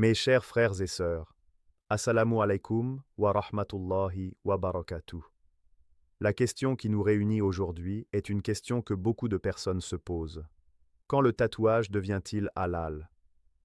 Mes chers frères et sœurs, Assalamu alaikum wa rahmatullahi wa barakatuh. La question qui nous réunit aujourd'hui est une question que beaucoup de personnes se posent. Quand le tatouage devient-il halal?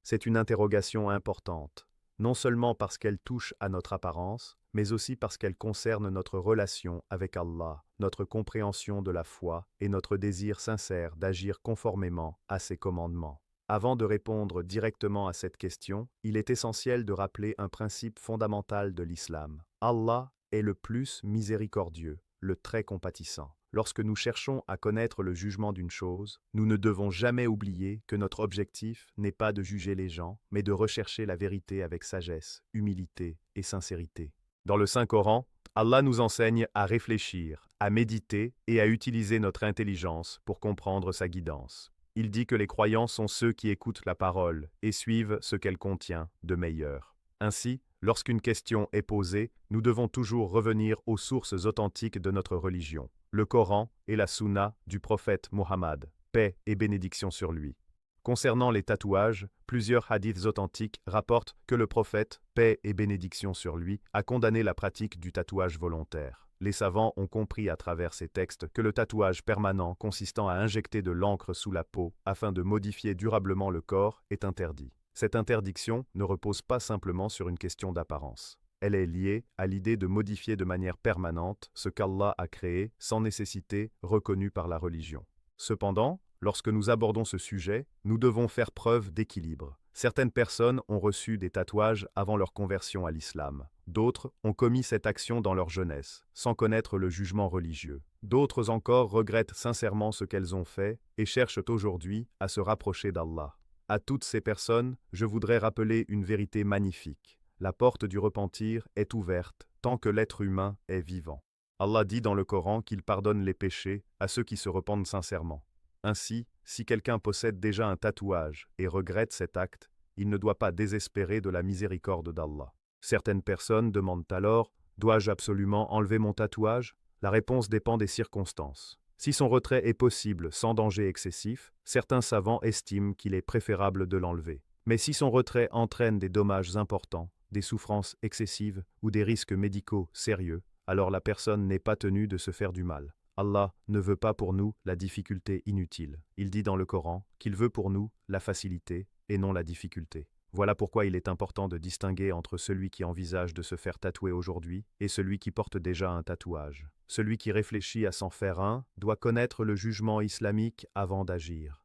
C'est une interrogation importante, non seulement parce qu'elle touche à notre apparence, mais aussi parce qu'elle concerne notre relation avec Allah, notre compréhension de la foi et notre désir sincère d'agir conformément à ses commandements. Avant de répondre directement à cette question, il est essentiel de rappeler un principe fondamental de l'islam. Allah est le plus miséricordieux, le très compatissant. Lorsque nous cherchons à connaître le jugement d'une chose, nous ne devons jamais oublier que notre objectif n'est pas de juger les gens, mais de rechercher la vérité avec sagesse, humilité et sincérité. Dans le Saint-Coran, Allah nous enseigne à réfléchir, à méditer et à utiliser notre intelligence pour comprendre sa guidance. Il dit que les croyants sont ceux qui écoutent la parole et suivent ce qu'elle contient de meilleur. Ainsi, lorsqu'une question est posée, nous devons toujours revenir aux sources authentiques de notre religion, le Coran et la Sunna du prophète Mohammed, paix et bénédiction sur lui. Concernant les tatouages, plusieurs hadiths authentiques rapportent que le prophète, paix et bénédiction sur lui, a condamné la pratique du tatouage volontaire. Les savants ont compris à travers ces textes que le tatouage permanent consistant à injecter de l'encre sous la peau afin de modifier durablement le corps est interdit. Cette interdiction ne repose pas simplement sur une question d'apparence. Elle est liée à l'idée de modifier de manière permanente ce qu'Allah a créé sans nécessité reconnue par la religion. Cependant, lorsque nous abordons ce sujet, nous devons faire preuve d'équilibre. Certaines personnes ont reçu des tatouages avant leur conversion à l'islam. D'autres ont commis cette action dans leur jeunesse, sans connaître le jugement religieux. D'autres encore regrettent sincèrement ce qu'elles ont fait et cherchent aujourd'hui à se rapprocher d'Allah. À toutes ces personnes, je voudrais rappeler une vérité magnifique. La porte du repentir est ouverte tant que l'être humain est vivant. Allah dit dans le Coran qu'il pardonne les péchés à ceux qui se repentent sincèrement. Ainsi, si quelqu'un possède déjà un tatouage et regrette cet acte, il ne doit pas désespérer de la miséricorde d'Allah. Certaines personnes demandent alors « Dois-je absolument enlever mon tatouage ?» La réponse dépend des circonstances. Si son retrait est possible sans danger excessif, certains savants estiment qu'il est préférable de l'enlever. Mais si son retrait entraîne des dommages importants, des souffrances excessives ou des risques médicaux sérieux, alors la personne n'est pas tenue de se faire du mal. Allah ne veut pas pour nous la difficulté inutile. Il dit dans le Coran qu'il veut pour nous la facilité et non la difficulté. Voilà pourquoi il est important de distinguer entre celui qui envisage de se faire tatouer aujourd'hui et celui qui porte déjà un tatouage. Celui qui réfléchit à s'en faire un doit connaître le jugement islamique avant d'agir.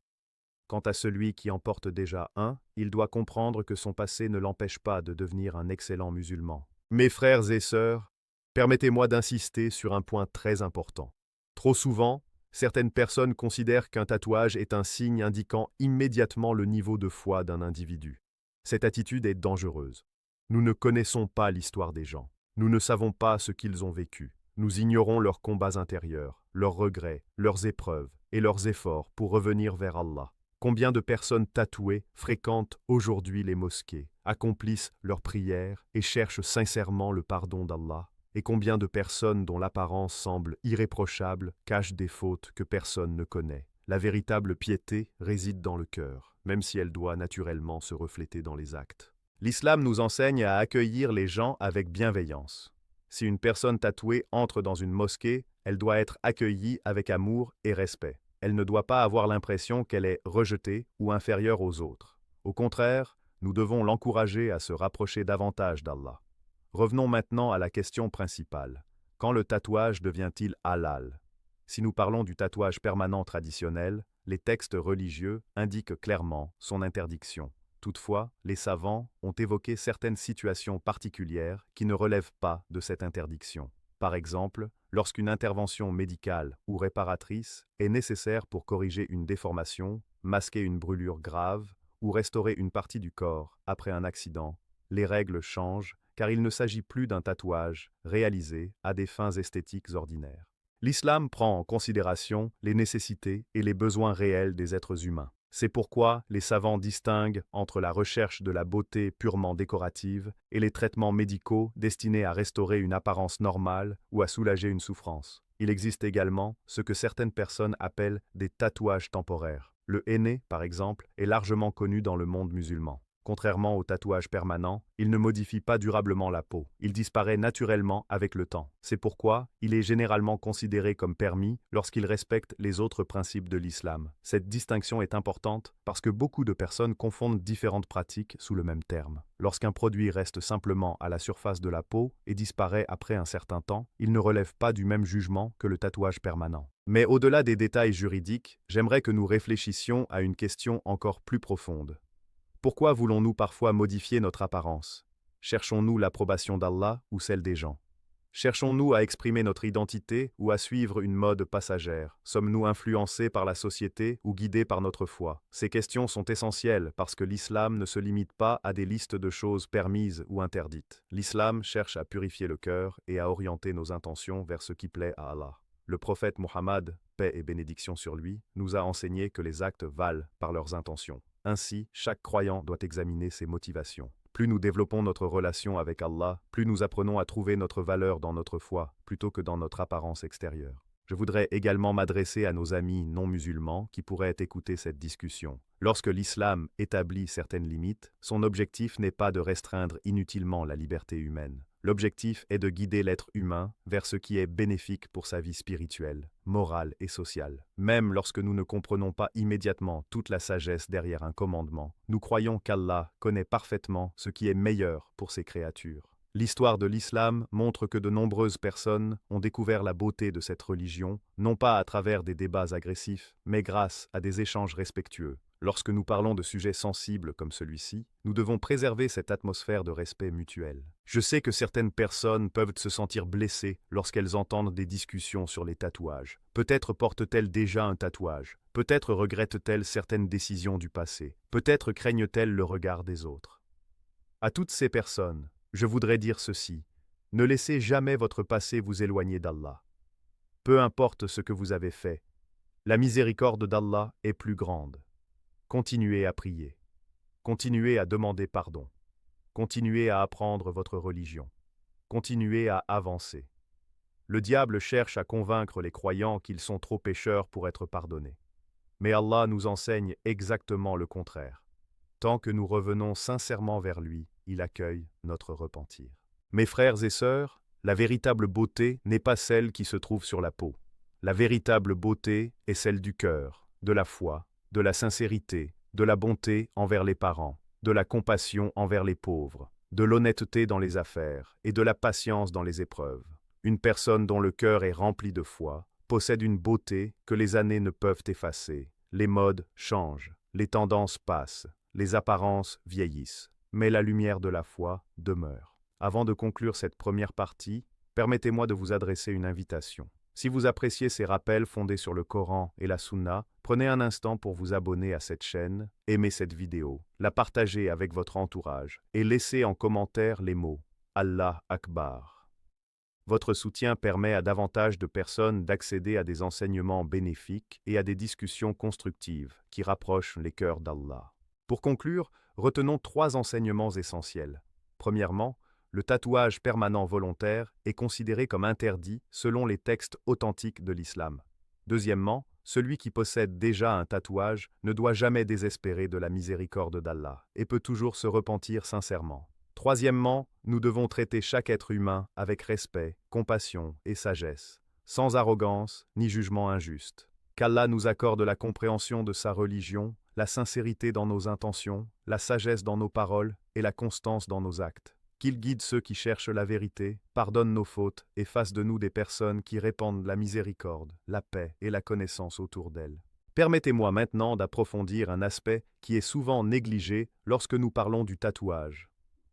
Quant à celui qui en porte déjà un, il doit comprendre que son passé ne l'empêche pas de devenir un excellent musulman. Mes frères et sœurs, permettez-moi d'insister sur un point très important. Trop souvent, certaines personnes considèrent qu'un tatouage est un signe indiquant immédiatement le niveau de foi d'un individu. Cette attitude est dangereuse. Nous ne connaissons pas l'histoire des gens. Nous ne savons pas ce qu'ils ont vécu. Nous ignorons leurs combats intérieurs, leurs regrets, leurs épreuves et leurs efforts pour revenir vers Allah. Combien de personnes tatouées fréquentent aujourd'hui les mosquées, accomplissent leurs prières et cherchent sincèrement le pardon d'Allah? Et combien de personnes dont l'apparence semble irréprochable cachent des fautes que personne ne connaît? La véritable piété réside dans le cœur, même si elle doit naturellement se refléter dans les actes. L'islam nous enseigne à accueillir les gens avec bienveillance. Si une personne tatouée entre dans une mosquée, elle doit être accueillie avec amour et respect. Elle ne doit pas avoir l'impression qu'elle est rejetée ou inférieure aux autres. Au contraire, nous devons l'encourager à se rapprocher davantage d'Allah. Revenons maintenant à la question principale. Quand le tatouage devient-il halal? Si nous parlons du tatouage permanent traditionnel, les textes religieux indiquent clairement son interdiction. Toutefois, les savants ont évoqué certaines situations particulières qui ne relèvent pas de cette interdiction. Par exemple, lorsqu'une intervention médicale ou réparatrice est nécessaire pour corriger une déformation, masquer une brûlure grave ou restaurer une partie du corps après un accident, les règles changent car il ne s'agit plus d'un tatouage réalisé à des fins esthétiques ordinaires. L'islam prend en considération les nécessités et les besoins réels des êtres humains. C'est pourquoi les savants distinguent entre la recherche de la beauté purement décorative et les traitements médicaux destinés à restaurer une apparence normale ou à soulager une souffrance. Il existe également ce que certaines personnes appellent des tatouages temporaires. Le henné, par exemple, est largement connu dans le monde musulman. Contrairement au tatouage permanent, il ne modifie pas durablement la peau. Il disparaît naturellement avec le temps. C'est pourquoi il est généralement considéré comme permis lorsqu'il respecte les autres principes de l'islam. Cette distinction est importante parce que beaucoup de personnes confondent différentes pratiques sous le même terme. Lorsqu'un produit reste simplement à la surface de la peau et disparaît après un certain temps, il ne relève pas du même jugement que le tatouage permanent. Mais au-delà des détails juridiques, j'aimerais que nous réfléchissions à une question encore plus profonde. Pourquoi voulons-nous parfois modifier notre apparence? Cherchons-nous l'approbation d'Allah ou celle des gens? Cherchons-nous à exprimer notre identité ou à suivre une mode passagère? Sommes-nous influencés par la société ou guidés par notre foi? Ces questions sont essentielles parce que l'islam ne se limite pas à des listes de choses permises ou interdites. L'islam cherche à purifier le cœur et à orienter nos intentions vers ce qui plaît à Allah. Le prophète Mohammed, paix et bénédiction sur lui, nous a enseigné que les actes valent par leurs intentions. Ainsi, chaque croyant doit examiner ses motivations. Plus nous développons notre relation avec Allah, plus nous apprenons à trouver notre valeur dans notre foi, plutôt que dans notre apparence extérieure. Je voudrais également m'adresser à nos amis non-musulmans qui pourraient écouter cette discussion. Lorsque l'islam établit certaines limites, son objectif n'est pas de restreindre inutilement la liberté humaine. L'objectif est de guider l'être humain vers ce qui est bénéfique pour sa vie spirituelle, morale et sociale. Même lorsque nous ne comprenons pas immédiatement toute la sagesse derrière un commandement, nous croyons qu'Allah connaît parfaitement ce qui est meilleur pour ses créatures. L'histoire de l'islam montre que de nombreuses personnes ont découvert la beauté de cette religion, non pas à travers des débats agressifs, mais grâce à des échanges respectueux. Lorsque nous parlons de sujets sensibles comme celui-ci, nous devons préserver cette atmosphère de respect mutuel. Je sais que certaines personnes peuvent se sentir blessées lorsqu'elles entendent des discussions sur les tatouages. Peut-être portent-elles déjà un tatouage, peut-être regrettent-elles certaines décisions du passé, peut-être craignent-elles le regard des autres. À toutes ces personnes, je voudrais dire ceci: ne laissez jamais votre passé vous éloigner d'Allah. Peu importe ce que vous avez fait, la miséricorde d'Allah est plus grande. Continuez à prier. Continuez à demander pardon. Continuez à apprendre votre religion. Continuez à avancer. Le diable cherche à convaincre les croyants qu'ils sont trop pécheurs pour être pardonnés. Mais Allah nous enseigne exactement le contraire. Tant que nous revenons sincèrement vers lui, il accueille notre repentir. Mes frères et sœurs, la véritable beauté n'est pas celle qui se trouve sur la peau. La véritable beauté est celle du cœur, de la foi, de la sincérité, de la bonté envers les parents, de la compassion envers les pauvres, de l'honnêteté dans les affaires et de la patience dans les épreuves. Une personne dont le cœur est rempli de foi possède une beauté que les années ne peuvent effacer. Les modes changent, les tendances passent, les apparences vieillissent, mais la lumière de la foi demeure. Avant de conclure cette première partie, permettez-moi de vous adresser une invitation. Si vous appréciez ces rappels fondés sur le Coran et la Sunna, prenez un instant pour vous abonner à cette chaîne, aimez cette vidéo, la partager avec votre entourage et laissez en commentaire les mots « Allah Akbar ». Votre soutien permet à davantage de personnes d'accéder à des enseignements bénéfiques et à des discussions constructives qui rapprochent les cœurs d'Allah. Pour conclure, retenons 3 enseignements essentiels. Premièrement, le tatouage permanent volontaire est considéré comme interdit selon les textes authentiques de l'islam. Deuxièmement, celui qui possède déjà un tatouage ne doit jamais désespérer de la miséricorde d'Allah et peut toujours se repentir sincèrement. Troisièmement, nous devons traiter chaque être humain avec respect, compassion et sagesse, sans arrogance ni jugement injuste. Qu'Allah nous accorde la compréhension de sa religion, la sincérité dans nos intentions, la sagesse dans nos paroles et la constance dans nos actes. Qu'il guide ceux qui cherchent la vérité, pardonne nos fautes et fasse de nous des personnes qui répandent la miséricorde, la paix et la connaissance autour d'elles. Permettez-moi maintenant d'approfondir un aspect qui est souvent négligé lorsque nous parlons du tatouage.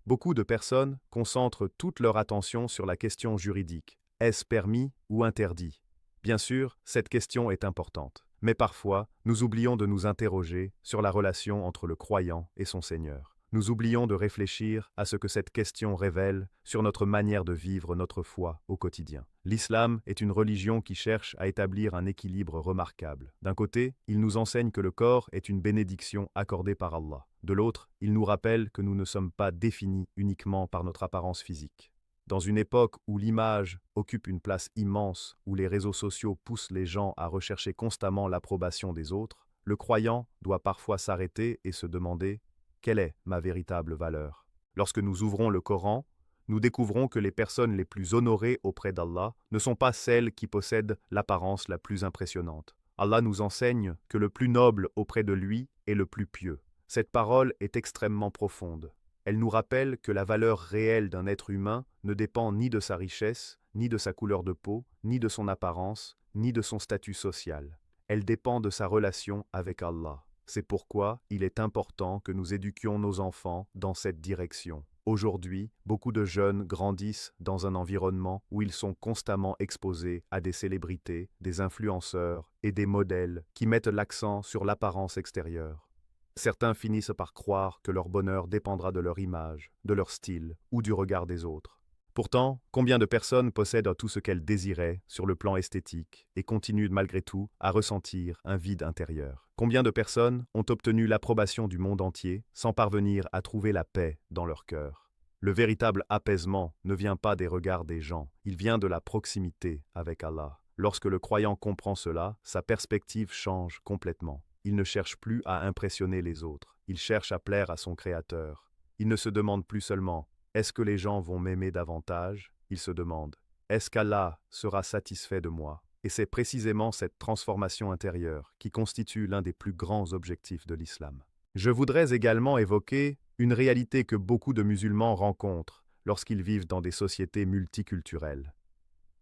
Beaucoup de personnes concentrent toute leur attention sur la question juridique. Est-ce permis ou interdit? Bien sûr, cette question est importante, mais parfois, nous oublions de nous interroger sur la relation entre le croyant et son Seigneur. Nous oublions de réfléchir à ce que cette question révèle sur notre manière de vivre notre foi au quotidien. L'islam est une religion qui cherche à établir un équilibre remarquable. D'un côté, il nous enseigne que le corps est une bénédiction accordée par Allah. De l'autre, il nous rappelle que nous ne sommes pas définis uniquement par notre apparence physique. Dans une époque où l'image occupe une place immense, où les réseaux sociaux poussent les gens à rechercher constamment l'approbation des autres, le croyant doit parfois s'arrêter et se demander: quelle est ma véritable valeur? Lorsque nous ouvrons le Coran, nous découvrons que les personnes les plus honorées auprès d'Allah ne sont pas celles qui possèdent l'apparence la plus impressionnante. Allah nous enseigne que le plus noble auprès de lui est le plus pieux. Cette parole est extrêmement profonde. Elle nous rappelle que la valeur réelle d'un être humain ne dépend ni de sa richesse, ni de sa couleur de peau, ni de son apparence, ni de son statut social. Elle dépend de sa relation avec Allah. C'est pourquoi il est important que nous éduquions nos enfants dans cette direction. Aujourd'hui, beaucoup de jeunes grandissent dans un environnement où ils sont constamment exposés à des célébrités, des influenceurs et des modèles qui mettent l'accent sur l'apparence extérieure. Certains finissent par croire que leur bonheur dépendra de leur image, de leur style ou du regard des autres. Pourtant, combien de personnes possèdent tout ce qu'elles désiraient sur le plan esthétique et continuent malgré tout à ressentir un vide intérieur? Combien de personnes ont obtenu l'approbation du monde entier sans parvenir à trouver la paix dans leur cœur? Le véritable apaisement ne vient pas des regards des gens, il vient de la proximité avec Allah. Lorsque le croyant comprend cela, sa perspective change complètement. Il ne cherche plus à impressionner les autres, il cherche à plaire à son Créateur. Il ne se demande plus seulement « Est-ce que les gens vont m'aimer davantage ?» Il se demande « Est-ce qu'Allah sera satisfait de moi ?» Et c'est précisément cette transformation intérieure qui constitue l'un des plus grands objectifs de l'islam. Je voudrais également évoquer une réalité que beaucoup de musulmans rencontrent lorsqu'ils vivent dans des sociétés multiculturelles.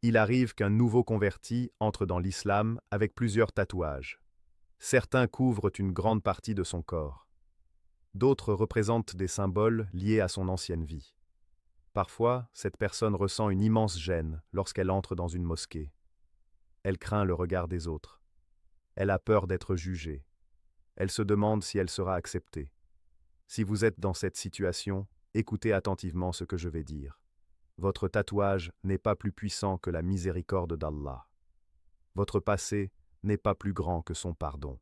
Il arrive qu'un nouveau converti entre dans l'islam avec plusieurs tatouages. Certains couvrent une grande partie de son corps. D'autres représentent des symboles liés à son ancienne vie. Parfois, cette personne ressent une immense gêne lorsqu'elle entre dans une mosquée. Elle craint le regard des autres. Elle a peur d'être jugée. Elle se demande si elle sera acceptée. Si vous êtes dans cette situation, écoutez attentivement ce que je vais dire. Votre tatouage n'est pas plus puissant que la miséricorde d'Allah. Votre passé n'est pas plus grand que son pardon.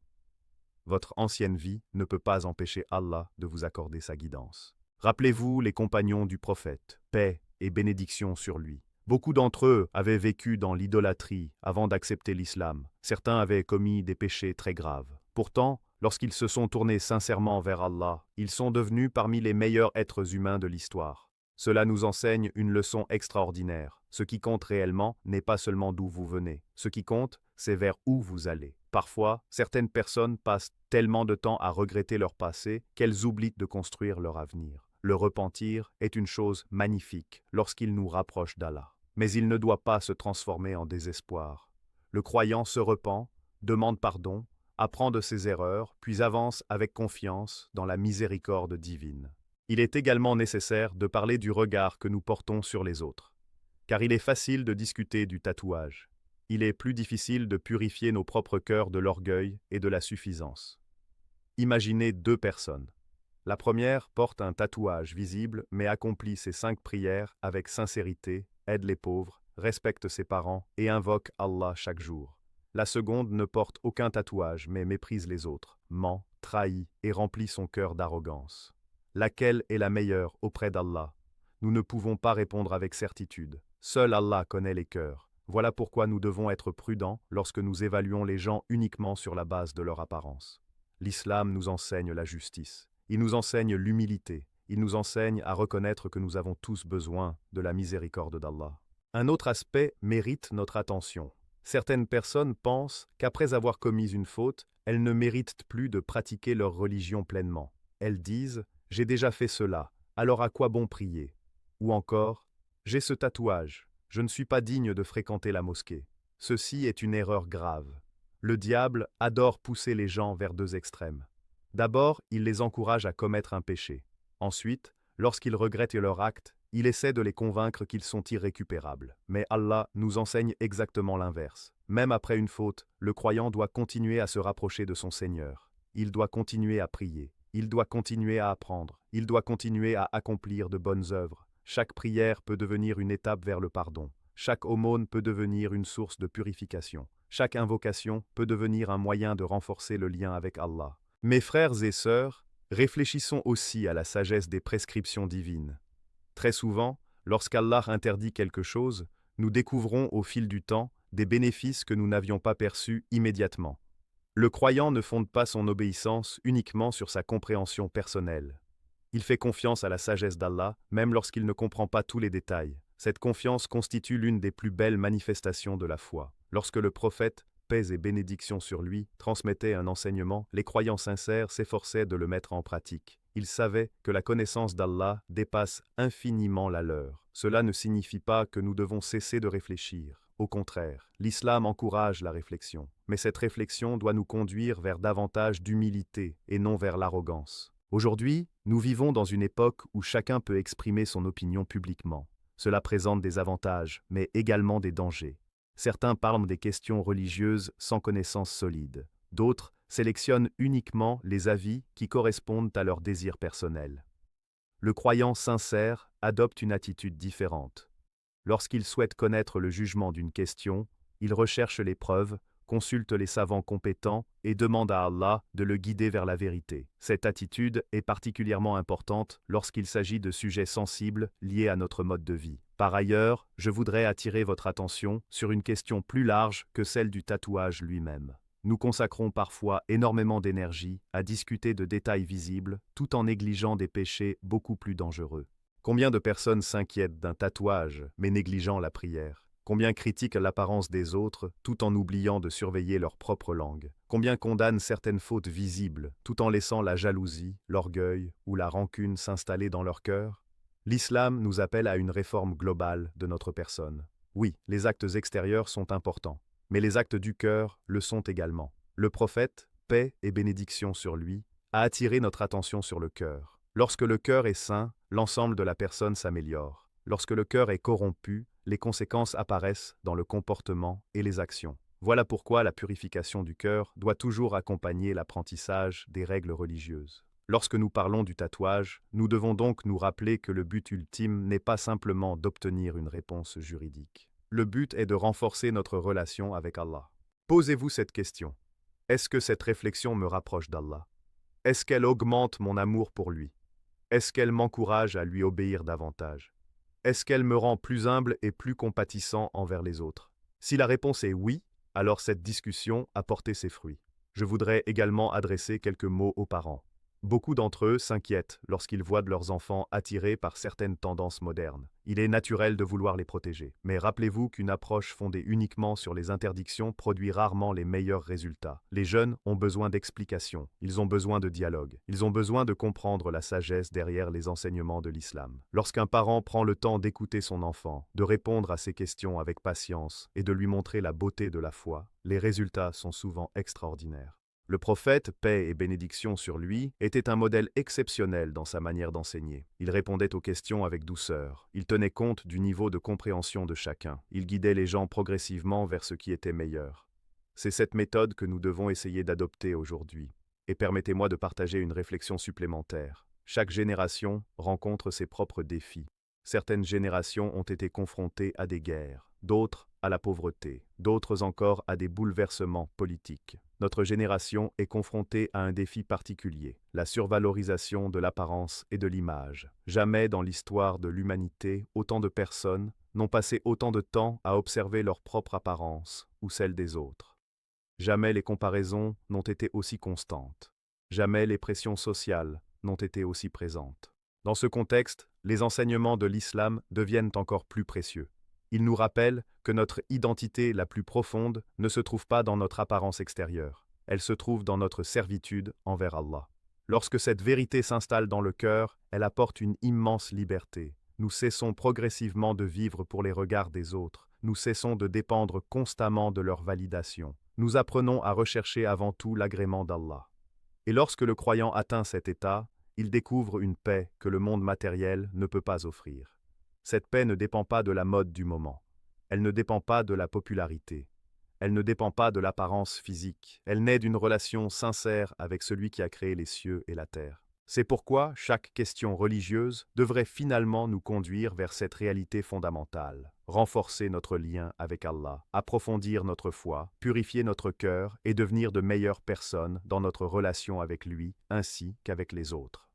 Votre ancienne vie ne peut pas empêcher Allah de vous accorder sa guidance. Rappelez-vous les compagnons du prophète, paix et bénédiction sur lui. Beaucoup d'entre eux avaient vécu dans l'idolâtrie avant d'accepter l'islam. Certains avaient commis des péchés très graves. Pourtant, lorsqu'ils se sont tournés sincèrement vers Allah, ils sont devenus parmi les meilleurs êtres humains de l'histoire. Cela nous enseigne une leçon extraordinaire. Ce qui compte réellement n'est pas seulement d'où vous venez. Ce qui compte, c'est vers où vous allez. Parfois, certaines personnes passent tellement de temps à regretter leur passé qu'elles oublient de construire leur avenir. Le repentir est une chose magnifique lorsqu'il nous rapproche d'Allah. Mais il ne doit pas se transformer en désespoir. Le croyant se repent, demande pardon, apprend de ses erreurs, puis avance avec confiance dans la miséricorde divine. Il est également nécessaire de parler du regard que nous portons sur les autres. Car il est facile de discuter du tatouage. Il est plus difficile de purifier nos propres cœurs de l'orgueil et de la suffisance. Imaginez deux personnes. La première porte un tatouage visible mais accomplit ses 5 prières avec sincérité, aide les pauvres, respecte ses parents et invoque Allah chaque jour. La seconde ne porte aucun tatouage mais méprise les autres, ment, trahit et remplit son cœur d'arrogance. Laquelle est la meilleure auprès d'Allah? Nous ne pouvons pas répondre avec certitude. Seul Allah connaît les cœurs. Voilà pourquoi nous devons être prudents lorsque nous évaluons les gens uniquement sur la base de leur apparence. L'islam nous enseigne la justice. Il nous enseigne l'humilité. Il nous enseigne à reconnaître que nous avons tous besoin de la miséricorde d'Allah. Un autre aspect mérite notre attention. Certaines personnes pensent qu'après avoir commis une faute, elles ne méritent plus de pratiquer leur religion pleinement. Elles disent « J'ai déjà fait cela, alors à quoi bon prier ?» Ou encore « J'ai ce tatouage, je ne suis pas digne de fréquenter la mosquée. » Ceci est une erreur grave. Le diable adore pousser les gens vers deux extrêmes. D'abord, il les encourage à commettre un péché. Ensuite, lorsqu'ils regrettent leur acte, il essaie de les convaincre qu'ils sont irrécupérables. Mais Allah nous enseigne exactement l'inverse. Même après une faute, le croyant doit continuer à se rapprocher de son Seigneur. Il doit continuer à prier. Il doit continuer à apprendre. Il doit continuer à accomplir de bonnes œuvres. Chaque prière peut devenir une étape vers le pardon. Chaque aumône peut devenir une source de purification. Chaque invocation peut devenir un moyen de renforcer le lien avec Allah. Mes frères et sœurs, réfléchissons aussi à la sagesse des prescriptions divines. Très souvent, lorsqu'Allah interdit quelque chose, nous découvrons au fil du temps des bénéfices que nous n'avions pas perçus immédiatement. Le croyant ne fonde pas son obéissance uniquement sur sa compréhension personnelle. Il fait confiance à la sagesse d'Allah, même lorsqu'il ne comprend pas tous les détails. Cette confiance constitue l'une des plus belles manifestations de la foi. Lorsque le prophète, paix et bénédiction sur lui, transmettait un enseignement, les croyants sincères s'efforçaient de le mettre en pratique. Ils savaient que la connaissance d'Allah dépasse infiniment la leur. Cela ne signifie pas que nous devons cesser de réfléchir. Au contraire, l'islam encourage la réflexion. Mais cette réflexion doit nous conduire vers davantage d'humilité et non vers l'arrogance. Aujourd'hui, nous vivons dans une époque où chacun peut exprimer son opinion publiquement. Cela présente des avantages, mais également des dangers. Certains parlent des questions religieuses sans connaissance solide. D'autres sélectionnent uniquement les avis qui correspondent à leurs désirs personnels. Le croyant sincère adopte une attitude différente. Lorsqu'il souhaite connaître le jugement d'une question, il recherche les preuves, consulte les savants compétents et demande à Allah de le guider vers la vérité. Cette attitude est particulièrement importante lorsqu'il s'agit de sujets sensibles liés à notre mode de vie. Par ailleurs, je voudrais attirer votre attention sur une question plus large que celle du tatouage lui-même. Nous consacrons parfois énormément d'énergie à discuter de détails visibles tout en négligeant des péchés beaucoup plus dangereux. Combien de personnes s'inquiètent d'un tatouage mais négligeant la prière? Combien critiquent l'apparence des autres tout en oubliant de surveiller leur propre langue? Combien condamnent certaines fautes visibles tout en laissant la jalousie, l'orgueil ou la rancune s'installer dans leur cœur? L'islam nous appelle à une réforme globale de notre personne. Oui, les actes extérieurs sont importants, mais les actes du cœur le sont également. Le prophète, paix et bénédiction sur lui, a attiré notre attention sur le cœur. Lorsque le cœur est sain, l'ensemble de la personne s'améliore. Lorsque le cœur est corrompu, les conséquences apparaissent dans le comportement et les actions. Voilà pourquoi la purification du cœur doit toujours accompagner l'apprentissage des règles religieuses. Lorsque nous parlons du tatouage, nous devons donc nous rappeler que le but ultime n'est pas simplement d'obtenir une réponse juridique. Le but est de renforcer notre relation avec Allah. Posez-vous cette question. Est-ce que cette réflexion me rapproche d'Allah? Est-ce qu'elle augmente mon amour pour lui? Est-ce qu'elle m'encourage à lui obéir davantage? Est-ce qu'elle me rend plus humble et plus compatissant envers les autres? Si la réponse est oui, alors cette discussion a porté ses fruits. Je voudrais également adresser quelques mots aux parents. Beaucoup d'entre eux s'inquiètent lorsqu'ils voient leurs enfants attirés par certaines tendances modernes. Il est naturel de vouloir les protéger. Mais rappelez-vous qu'une approche fondée uniquement sur les interdictions produit rarement les meilleurs résultats. Les jeunes ont besoin d'explications, ils ont besoin de dialogue, ils ont besoin de comprendre la sagesse derrière les enseignements de l'islam. Lorsqu'un parent prend le temps d'écouter son enfant, de répondre à ses questions avec patience et de lui montrer la beauté de la foi, les résultats sont souvent extraordinaires. Le prophète, paix et bénédiction sur lui, était un modèle exceptionnel dans sa manière d'enseigner. Il répondait aux questions avec douceur. Il tenait compte du niveau de compréhension de chacun. Il guidait les gens progressivement vers ce qui était meilleur. C'est cette méthode que nous devons essayer d'adopter aujourd'hui. Et permettez-moi de partager une réflexion supplémentaire. Chaque génération rencontre ses propres défis. Certaines générations ont été confrontées à des guerres, d'autres à la pauvreté, d'autres encore à des bouleversements politiques. Notre génération est confrontée à un défi particulier, la survalorisation de l'apparence et de l'image. Jamais dans l'histoire de l'humanité, autant de personnes n'ont passé autant de temps à observer leur propre apparence ou celle des autres. Jamais les comparaisons n'ont été aussi constantes. Jamais les pressions sociales n'ont été aussi présentes. Dans ce contexte, les enseignements de l'islam deviennent encore plus précieux. Ils nous rappellent que notre identité la plus profonde ne se trouve pas dans notre apparence extérieure. Elle se trouve dans notre servitude envers Allah. Lorsque cette vérité s'installe dans le cœur, elle apporte une immense liberté. Nous cessons progressivement de vivre pour les regards des autres. Nous cessons de dépendre constamment de leur validation. Nous apprenons à rechercher avant tout l'agrément d'Allah. Et lorsque le croyant atteint cet état, il découvre une paix que le monde matériel ne peut pas offrir. Cette paix ne dépend pas de la mode du moment. Elle ne dépend pas de la popularité. Elle ne dépend pas de l'apparence physique. Elle naît d'une relation sincère avec celui qui a créé les cieux et la terre. C'est pourquoi chaque question religieuse devrait finalement nous conduire vers cette réalité fondamentale. Renforcer notre lien avec Allah, approfondir notre foi, purifier notre cœur et devenir de meilleures personnes dans notre relation avec lui ainsi qu'avec les autres.